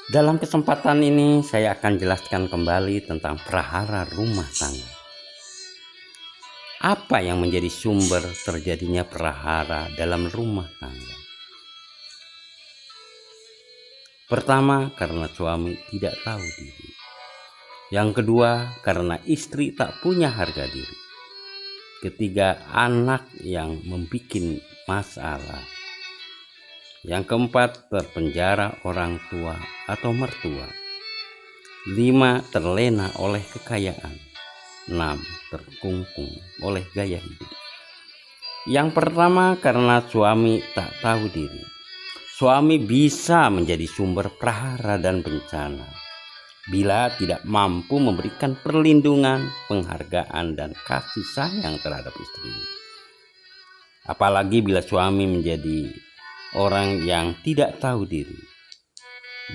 Dalam kesempatan ini saya akan jelaskan kembali tentang prahara rumah tangga. Apa yang menjadi sumber terjadinya prahara dalam rumah tangga? Pertama, karena suami tidak tahu diri. Yang kedua, karena istri tak punya harga diri. Ketiga, anak yang membuat masalah. Yang keempat, terpenjara orang tua atau mertua. 5, terlena oleh kekayaan. 6, terkungkung oleh gaya hidup. Yang pertama, karena suami tak tahu diri. Suami bisa menjadi sumber prahara dan bencana bila tidak mampu memberikan perlindungan, penghargaan, dan kasih sayang terhadap istrinya. Apalagi bila suami menjadi orang yang tidak tahu diri,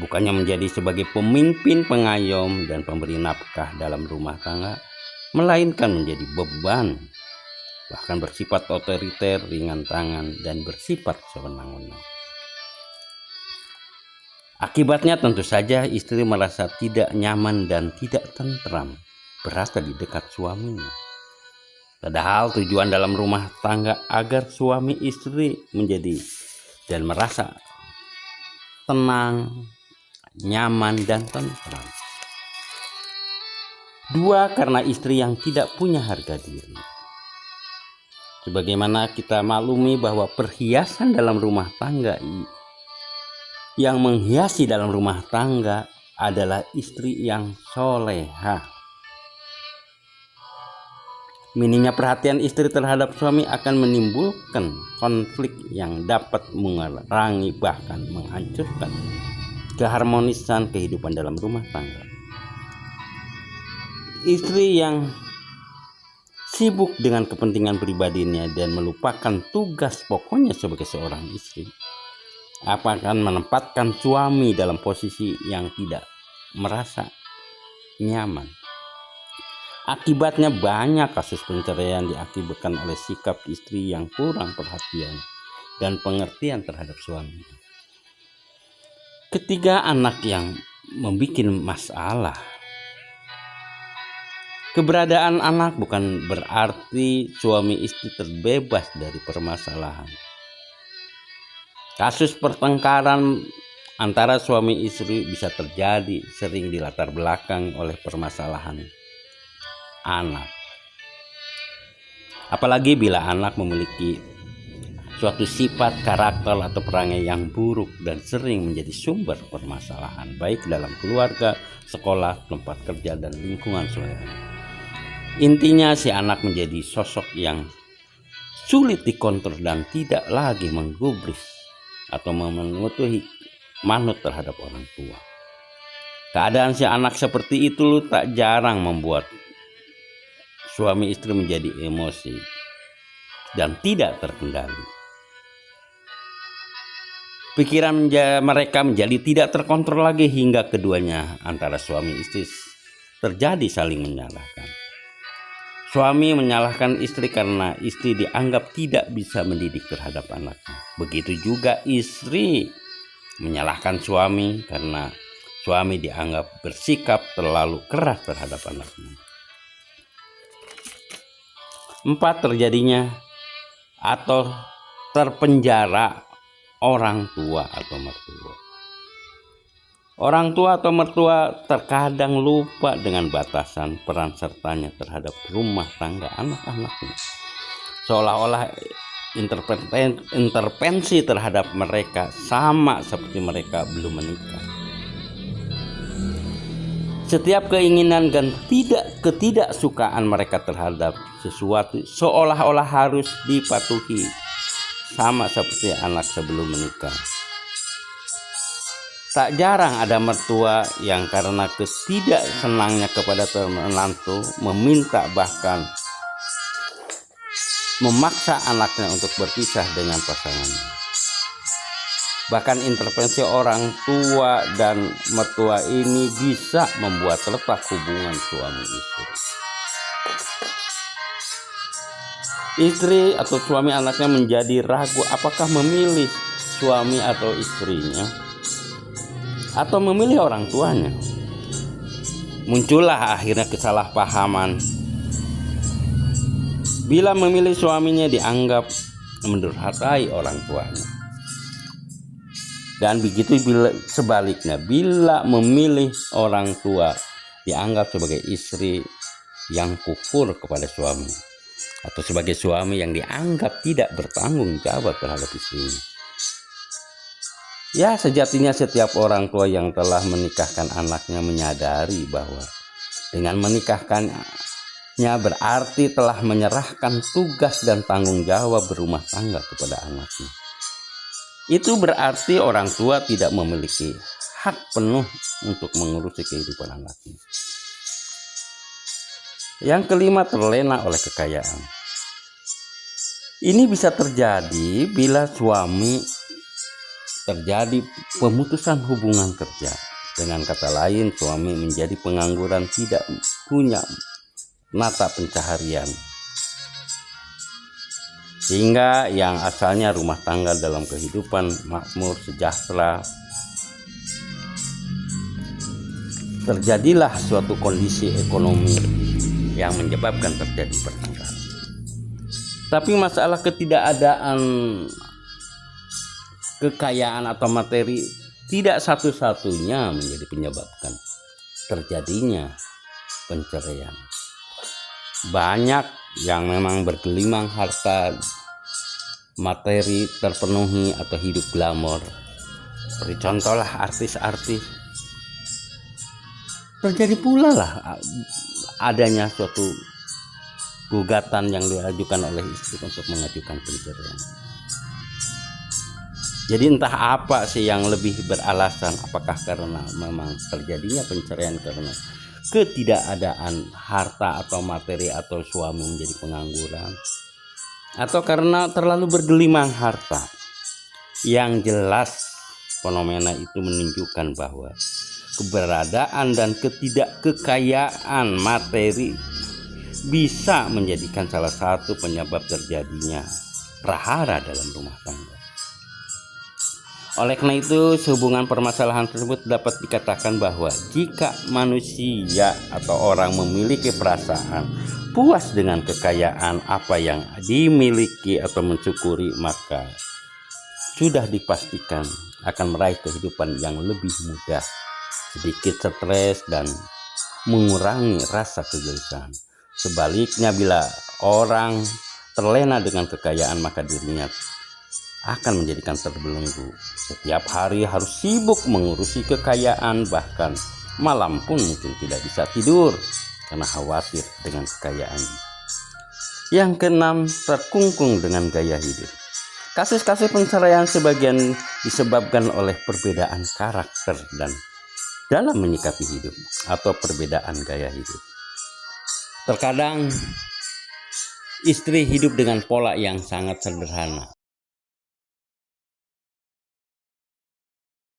bukannya menjadi sebagai pemimpin, pengayom, dan pemberi nafkah dalam rumah tangga, melainkan menjadi beban, bahkan bersifat otoriter, ringan tangan, dan bersifat sewenang-wenang. Akibatnya tentu saja istri merasa tidak nyaman dan tidak tentram berada di dekat suaminya. Padahal tujuan dalam rumah tangga agar suami istri menjadi dan merasa tenang, nyaman, dan tentram. 2, karena istri yang tidak punya harga diri. Sebagaimana kita maklumi bahwa perhiasan dalam rumah tangga, yang menghiasi dalam rumah tangga adalah istri yang solehah. Minimnya perhatian istri terhadap suami akan menimbulkan konflik yang dapat mengurangi bahkan menghancurkan keharmonisan kehidupan dalam rumah tangga. Istri yang sibuk dengan kepentingan pribadinya dan melupakan tugas pokoknya sebagai seorang istri akan menempatkan suami dalam posisi yang tidak merasa nyaman. Akibatnya banyak kasus perceraian diakibatkan oleh sikap istri yang kurang perhatian dan pengertian terhadap suami. Ketiga, anak yang membuat masalah. Keberadaan anak bukan berarti suami istri terbebas dari permasalahan. Kasus pertengkaran antara suami istri bisa terjadi sering dilatar belakang oleh permasalahan anak. Apalagi bila anak memiliki suatu sifat, karakter, atau perangai yang buruk dan sering menjadi sumber permasalahan baik dalam keluarga, sekolah, tempat kerja, dan lingkungan sosial. Intinya si anak menjadi sosok yang sulit dikontrol dan tidak lagi menggubris atau memenuhi manut terhadap orang tua. Keadaan si anak seperti itu tak jarang membuat suami istri menjadi emosi dan tidak terkendali. Pikiran mereka menjadi tidak terkontrol lagi hingga keduanya antara suami istri terjadi saling menyalahkan. Suami menyalahkan istri karena istri dianggap tidak bisa mendidik terhadap anaknya. Begitu juga istri menyalahkan suami karena suami dianggap bersikap terlalu keras terhadap anaknya. 4, terjadinya atau terpenjara orang tua atau mertua. Orang tua atau mertua terkadang lupa dengan batasan peran sertanya terhadap rumah tangga anak-anaknya. Seolah-olah intervensi terhadap mereka sama seperti mereka belum menikah. Setiap keinginan dan ketidaksukaan mereka terhadap sesuatu seolah-olah harus dipatuhi, sama seperti anak sebelum menikah. Tak jarang ada mertua yang karena ketidaksenangnya kepada menantu meminta bahkan memaksa anaknya untuk berpisah dengan pasangannya. Bahkan intervensi orang tua dan mertua ini bisa membuat retak hubungan suami istri. Istri atau suami anaknya menjadi ragu apakah memilih suami atau istrinya. atau memilih orang tuanya. Muncullah akhirnya kesalahpahaman bila memilih suaminya dianggap mendurhakai orang tuanya. Dan begitu sebaliknya, bila memilih orang tua dianggap sebagai istri yang kufur kepada suami, atau sebagai suami yang dianggap tidak bertanggung jawab terhadap istrinya. Ya, sejatinya setiap orang tua yang telah menikahkan anaknya menyadari bahwa dengan menikahkannya berarti telah menyerahkan tugas dan tanggung jawab berumah tangga kepada anaknya. Itu berarti orang tua tidak memiliki hak penuh untuk mengurusi kehidupan anaknya. Yang kelima, terlena oleh kekayaan. Ini bisa terjadi bila suami terjadi pemutusan hubungan kerja. Dengan kata lain, suami menjadi pengangguran, tidak punya mata pencaharian. Sehingga yang asalnya rumah tangga dalam kehidupan makmur, sejahtera, terjadilah suatu kondisi ekonomi yang menyebabkan terjadi pertengkaran. Tapi masalah ketidakadaan kekayaan atau materi tidak satu-satunya menjadi penyebabkan terjadinya perceraian. Banyak yang memang bergelimang harta, materi terpenuhi atau hidup glamor. Beri contohlah artis-artis. Terjadi pula lah adanya suatu gugatan yang diajukan oleh istri untuk mengajukan perceraian. Jadi entah apa sih yang lebih beralasan, apakah karena memang terjadinya perceraian karena ketidakadaan harta atau materi atau suami menjadi pengangguran, atau karena terlalu bergelimang harta. Yang jelas fenomena itu menunjukkan bahwa keberadaan dan ketidakkekayaan materi bisa menjadikan salah satu penyebab terjadinya prahara dalam rumah tangga. Oleh karena itu, sehubungan permasalahan tersebut dapat dikatakan bahwa jika manusia atau orang memiliki perasaan puas dengan kekayaan apa yang dimiliki atau mensyukuri, maka sudah dipastikan akan meraih kehidupan yang lebih mudah, sedikit stres dan mengurangi rasa kegelisahan. Sebaliknya, bila orang terlena dengan kekayaan, maka dirinya akan menjadikan terbelenggu. Setiap hari harus sibuk mengurusi kekayaan, bahkan malam pun mungkin tidak bisa tidur karena khawatir dengan kekayaan. Yang keenam, terkungkung dengan gaya hidup. Kasus-kasus perceraian sebagian disebabkan oleh perbedaan karakter dan dalam menyikapi hidup atau perbedaan gaya hidup. Terkadang istri hidup dengan pola yang sangat sederhana,